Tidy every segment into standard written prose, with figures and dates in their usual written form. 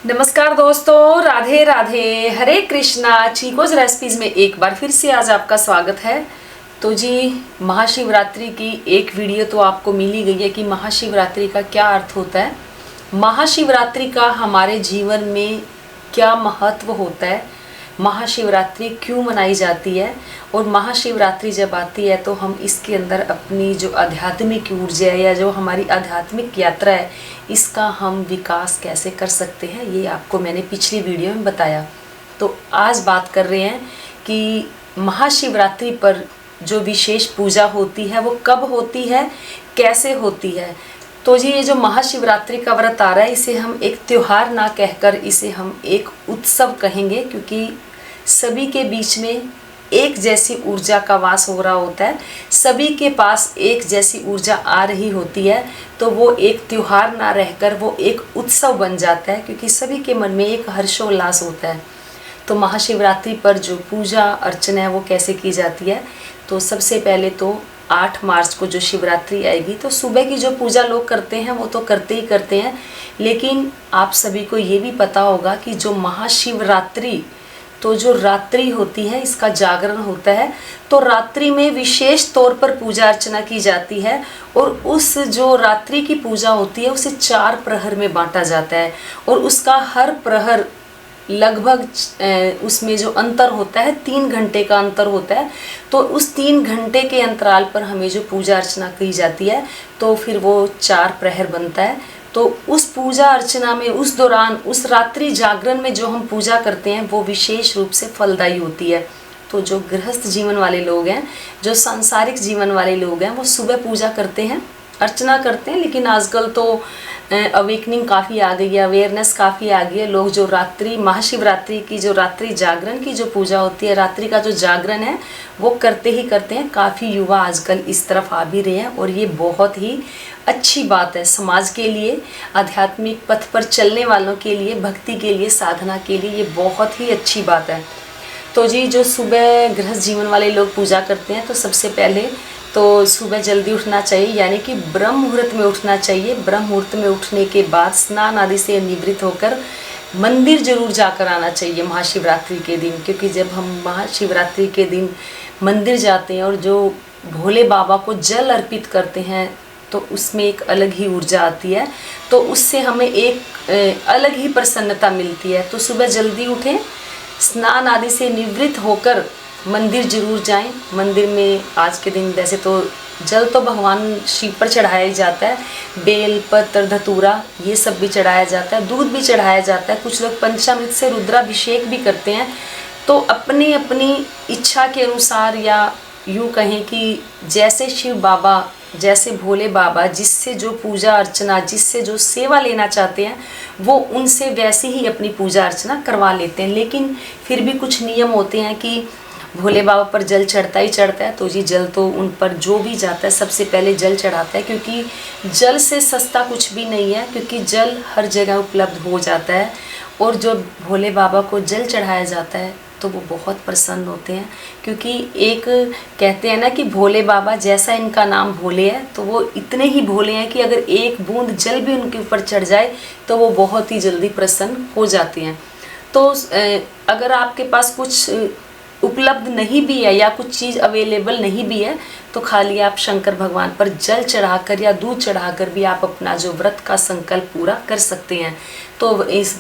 नमस्कार दोस्तों, राधे राधे, हरे कृष्णा। चीकोज रेसिपीज में एक बार फिर से आज आपका स्वागत है। तो जी, महाशिवरात्रि की एक वीडियो तो आपको मिल ही गई है कि महाशिवरात्रि का क्या अर्थ होता है, महाशिवरात्रि का हमारे जीवन में क्या महत्व होता है, महाशिवरात्रि क्यों मनाई जाती है और महाशिवरात्रि जब आती है तो हम इसके अंदर अपनी जो आध्यात्मिक ऊर्जा है या जो हमारी आध्यात्मिक यात्रा है इसका हम विकास कैसे कर सकते हैं, ये आपको मैंने पिछली वीडियो में बताया। तो आज बात कर रहे हैं कि महाशिवरात्रि पर जो विशेष पूजा होती है वो कब होती है, कैसे होती है। तो जी, ये जो महाशिवरात्रि का व्रत आ रहा है इसे हम एक त्योहार ना कहकर इसे हम एक उत्सव कहेंगे, क्योंकि सभी के बीच में एक जैसी ऊर्जा का वास हो रहा होता है, सभी के पास एक जैसी ऊर्जा आ रही होती है। तो वो एक त्योहार ना रहकर वो एक उत्सव बन जाता है, क्योंकि सभी के मन में एक हर्षोल्लास होता है। तो महाशिवरात्रि पर जो पूजा अर्चना है वो कैसे की जाती है, तो सबसे पहले तो 8 मार्च को जो शिवरात्रि आएगी तो सुबह की जो पूजा लोग करते हैं वो तो करते ही करते हैं, लेकिन आप सभी को ये भी पता होगा कि जो महाशिवरात्रि तो जो रात्रि होती है इसका जागरण होता है। तो रात्रि में विशेष तौर पर पूजा अर्चना की जाती है और उस जो रात्रि की पूजा होती है उसे 4 प्रहर में बांटा जाता है और उसका हर प्रहर लगभग उसमें जो अंतर होता है 3 घंटे का अंतर होता है। तो उस 3 घंटे के अंतराल पर हमें जो पूजा अर्चना की जाती है तो फिर वो 4 प्रहर बनता है। तो उस पूजा अर्चना में उस दौरान उस रात्रि जागरण में जो हम पूजा करते हैं वो विशेष रूप से फलदायी होती है। तो जो गृहस्थ जीवन वाले लोग हैं, जो सांसारिक जीवन वाले लोग हैं, वो सुबह पूजा करते हैं, अर्चना करते हैं, लेकिन आजकल तो अवेकनिंग काफ़ी आ गई है, अवेयरनेस काफ़ी आ गई है। लोग जो रात्रि महाशिवरात्रि की जो रात्रि जागरण की जो पूजा होती है, रात्रि का जो जागरण है वो करते ही करते हैं। काफ़ी युवा आजकल इस तरफ आ भी रहे हैं और ये बहुत ही अच्छी बात है समाज के लिए, आध्यात्मिक पथ पर चलने वालों के लिए, भक्ति के लिए, साधना के लिए ये बहुत ही अच्छी बात है। तो जी, जो सुबह गृहस्थ जीवन वाले लोग पूजा करते हैं तो सबसे पहले तो सुबह जल्दी उठना चाहिए, यानी कि ब्रह्म मुहूर्त में उठना चाहिए। ब्रह्म मुहूर्त में उठने के बाद स्नान आदि से निवृत्त होकर मंदिर जरूर जाकर आना चाहिए महाशिवरात्रि के दिन, क्योंकि जब हम महाशिवरात्रि के दिन मंदिर जाते हैं और जो भोले बाबा को जल अर्पित करते हैं तो उसमें एक अलग ही ऊर्जा आती है, तो उससे हमें एक अलग ही प्रसन्नता मिलती है। तो सुबह जल्दी उठें, स्नान आदि से निवृत्त होकर मंदिर जरूर जाएं। मंदिर में आज के दिन वैसे तो जल तो भगवान शिव पर चढ़ाया ही जाता है, बेल पत्र धतूरा ये सब भी चढ़ाया जाता है, दूध भी चढ़ाया जाता है, कुछ लोग पंचामृत से रुद्राभिषेक भी करते हैं। तो अपनी अपनी इच्छा के अनुसार, या यूँ कहें कि जैसे शिव बाबा, जैसे भोले बाबा जिससे जो पूजा अर्चना, जिससे जो सेवा लेना चाहते हैं वो उनसे वैसे ही अपनी पूजा अर्चना करवा लेते हैं। लेकिन फिर भी कुछ नियम होते हैं कि भोले बाबा पर जल चढ़ता ही चढ़ता है। तो जी, जल तो उन पर जो भी जाता है सबसे पहले जल चढ़ाता है, क्योंकि जल से सस्ता कुछ भी नहीं है, क्योंकि जल हर जगह उपलब्ध हो जाता है। और जो भोले बाबा को जल चढ़ाया जाता है तो वो बहुत प्रसन्न होते हैं, क्योंकि एक कहते हैं ना कि भोले बाबा जैसा इनका नाम भोले है, तो वो इतने ही भोले हैं कि अगर एक बूंद जल भी उनके ऊपर चढ़ जाए तो वो बहुत ही जल्दी प्रसन्न हो जाते हैं। तो अगर आपके पास कुछ उपलब्ध नहीं भी है या कुछ चीज़ अवेलेबल नहीं भी है तो खाली आप शंकर भगवान पर जल चढ़ाकर या दूध चढ़ाकर भी आप अपना जो व्रत का संकल्प पूरा कर सकते हैं। तो इस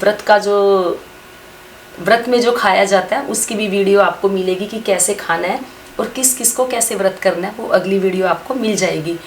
व्रत में जो खाया जाता है उसकी भी वीडियो आपको मिलेगी कि कैसे खाना है और किस किस को कैसे व्रत करना है, वो अगली वीडियो आपको मिल जाएगी।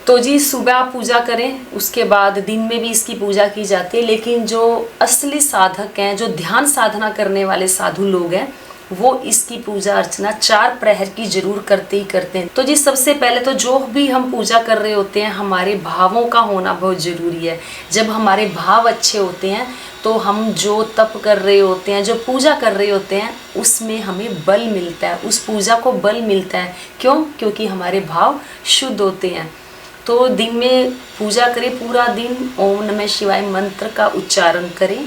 तो जी, सुबह आप पूजा करें, उसके बाद दिन में भी इसकी पूजा की जाती है, लेकिन जो असली साधक हैं, जो ध्यान साधना करने वाले साधु लोग हैं, वो इसकी पूजा अर्चना 4 प्रहर की जरूर करते ही करते हैं। तो जी, सबसे पहले तो जो भी हम पूजा कर रहे होते हैं हमारे भावों का होना बहुत ज़रूरी है। जब हमारे भाव अच्छे होते हैं तो हम जो तप कर रहे होते हैं, जो पूजा कर रहे होते हैं, उसमें हमें बल मिलता है, उस पूजा को बल मिलता है। क्यों? क्योंकि हमारे भाव शुद्ध होते हैं। तो दिन में पूजा करें, पूरा दिन ओम नमः शिवाय मंत्र का उच्चारण करें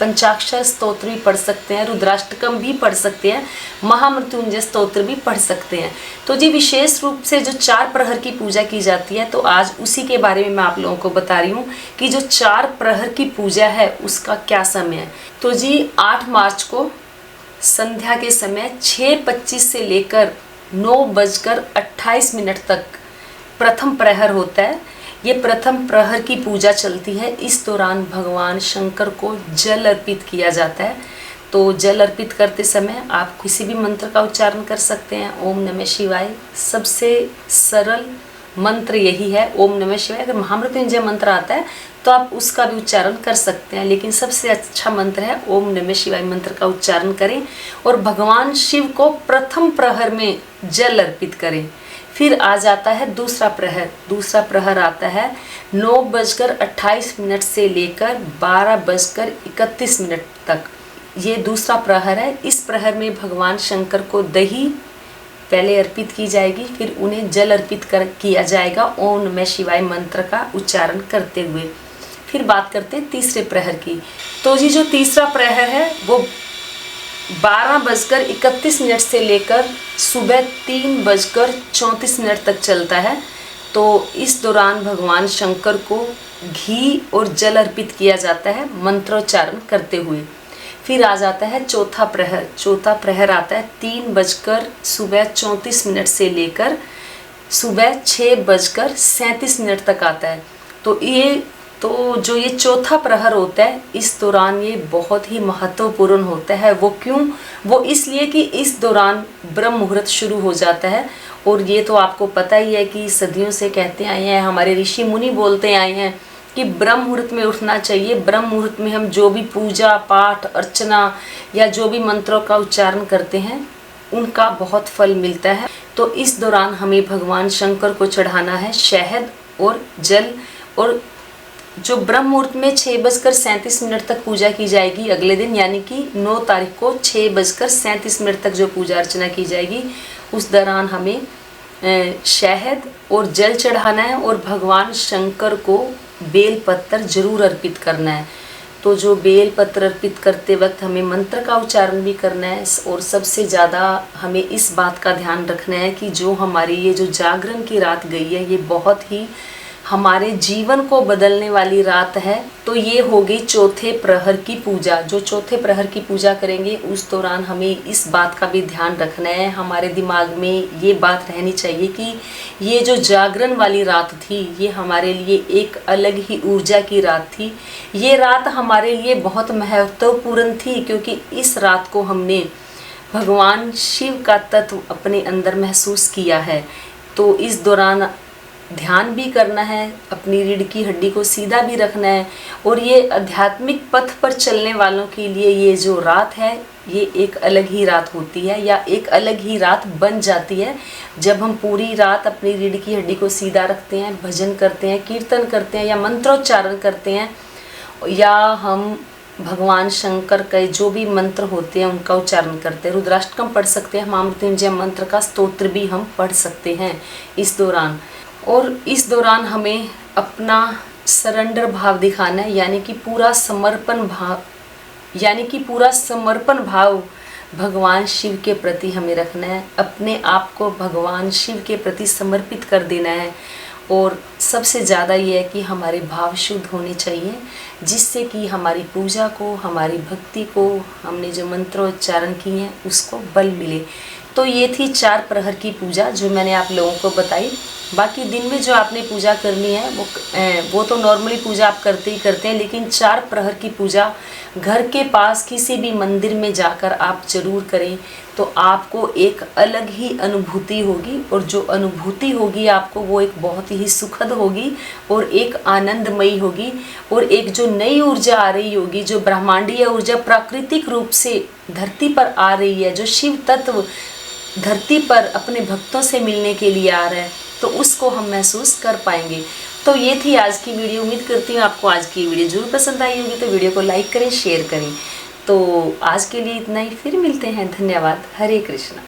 पंचाक्षर स्तोत्र भी पढ़ सकते हैं, रुद्राष्टकम भी पढ़ सकते हैं, महामृत्युंजय स्तोत्र भी पढ़ सकते हैं। तो जी विशेष रूप से जो 4 प्रहर की पूजा की जाती है, तो आज उसी के बारे में मैं आप लोगों को बता रही हूँ कि जो 4 प्रहर की पूजा है उसका क्या समय है। तो जी 8 मार्च को संध्या के समय 6:25 से लेकर 9:28 तक प्रथम प्रहर होता है। ये प्रथम प्रहर की पूजा चलती है। इस दौरान भगवान शंकर को जल अर्पित किया जाता है। तो जल अर्पित करते समय आप किसी भी मंत्र का उच्चारण कर सकते हैं। ओम नमः शिवाय सबसे सरल मंत्र यही है, ओम नमः शिवाय। अगर महामृत्युंजय मंत्र आता है तो आप उसका भी उच्चारण कर सकते हैं, लेकिन सबसे अच्छा मंत्र है ओम नमः शिवाय मंत्र का उच्चारण करें और भगवान शिव को प्रथम प्रहर में जल अर्पित करें। फिर आ जाता है दूसरा प्रहर। दूसरा प्रहर आता है 9:28 से लेकर 12:31 तक। ये दूसरा प्रहर है। इस प्रहर में भगवान शंकर को दही पहले अर्पित की जाएगी, फिर उन्हें जल अर्पित किया जाएगा ओम नमः शिवाय मंत्र का उच्चारण करते हुए। फिर बात करते हैं तीसरे प्रहर की। तो जी जो तीसरा प्रहर है वो 12:31 से लेकर सुबह 3:34 तक चलता है। तो इस दौरान भगवान शंकर को घी और जल अर्पित किया जाता है मंत्रोच्चारण करते हुए। फिर आ जाता है चौथा प्रहर। चौथा प्रहर आता है 3:34 से लेकर सुबह 6:37 तक आता है। तो जो ये चौथा प्रहर होता है, इस दौरान ये बहुत ही महत्वपूर्ण होता है। वो क्यों? वो इसलिए कि इस दौरान ब्रह्म मुहूर्त शुरू हो जाता है। और ये तो आपको पता ही है कि सदियों से कहते आए हैं, हमारे ऋषि मुनि बोलते आए हैं कि ब्रह्म मुहूर्त में उठना चाहिए। ब्रह्म मुहूर्त में हम जो भी पूजा पाठ अर्चना या जो भी मंत्रों का उच्चारण करते हैं उनका बहुत फल मिलता है। तो इस दौरान हमें भगवान शंकर को चढ़ाना है शहद और जल। और जो ब्रह्म मुहूर्त में 6:37 तक पूजा की जाएगी अगले दिन, यानी कि 9 तारीख को 6:37 तक जो पूजा अर्चना की जाएगी, उस दौरान हमें शहद और जल चढ़ाना है और भगवान शंकर को बेल पत्र जरूर अर्पित करना है। तो जो बेल पत्र अर्पित करते वक्त हमें मंत्र का उच्चारण भी करना है और सबसे ज़्यादा हमें इस बात का ध्यान रखना है कि जो हमारी ये जो जागरण की रात गई है, ये बहुत ही हमारे जीवन को बदलने वाली रात है। तो ये होगी चौथे प्रहर की पूजा। जो चौथे प्रहर की पूजा करेंगे उस दौरान हमें इस बात का भी ध्यान रखना है, हमारे दिमाग में ये बात रहनी चाहिए कि ये जो जागरण वाली रात थी ये हमारे लिए एक अलग ही ऊर्जा की रात थी। ये रात हमारे लिए बहुत महत्वपूर्ण थी क्योंकि इस रात को हमने भगवान शिव का तत्व अपने अंदर महसूस किया है। तो इस दौरान ध्यान भी करना है, अपनी रीढ़ की हड्डी को सीधा भी रखना है। और ये आध्यात्मिक पथ पर चलने वालों के लिए ये जो रात है ये एक अलग ही रात होती है या एक अलग ही रात बन जाती है जब हम पूरी रात अपनी रीढ़ की हड्डी को सीधा रखते हैं, भजन करते हैं, कीर्तन करते हैं या मंत्रोच्चारण करते हैं, या हम भगवान शंकर के जो भी मंत्र होते हैं उनका उच्चारण करते हैं। रुद्राष्टकम पढ़ सकते हैं, महामृत्युंजय मंत्र का स्तोत्र भी हम पढ़ सकते हैं इस दौरान। और इस दौरान हमें अपना सरेंडर भाव दिखाना है, यानी कि पूरा समर्पण भाव भगवान शिव के प्रति हमें रखना है। अपने आप को भगवान शिव के प्रति समर्पित कर देना है। और सबसे ज़्यादा ये है कि हमारे भाव शुद्ध होने चाहिए, जिससे कि हमारी पूजा को, हमारी भक्ति को, हमने जो मंत्रोच्चारण किए हैं उसको बल मिले। तो ये थी 4 प्रहर की पूजा जो मैंने आप लोगों को बताई। बाकी दिन में जो आपने पूजा करनी है वो तो नॉर्मली पूजा आप करते ही करते हैं, लेकिन 4 प्रहर की पूजा घर के पास किसी भी मंदिर में जाकर आप जरूर करें। तो आपको एक अलग ही अनुभूति होगी, और जो अनुभूति होगी आपको वो एक बहुत ही सुखद होगी और एक आनंदमयी होगी। और एक जो नई ऊर्जा आ रही होगी, जो ब्रह्मांडीय ऊर्जा प्राकृतिक रूप से धरती पर आ रही है, जो शिव तत्व धरती पर अपने भक्तों से मिलने के लिए आ रहा है, तो उसको हम महसूस कर पाएंगे। तो ये थी आज की वीडियो। उम्मीद करती हूँ आपको आज की वीडियो जरूर पसंद आई होगी। तो वीडियो को लाइक करें, शेयर करें। तो आज के लिए इतना ही, फिर मिलते हैं। धन्यवाद। हरे कृष्णा।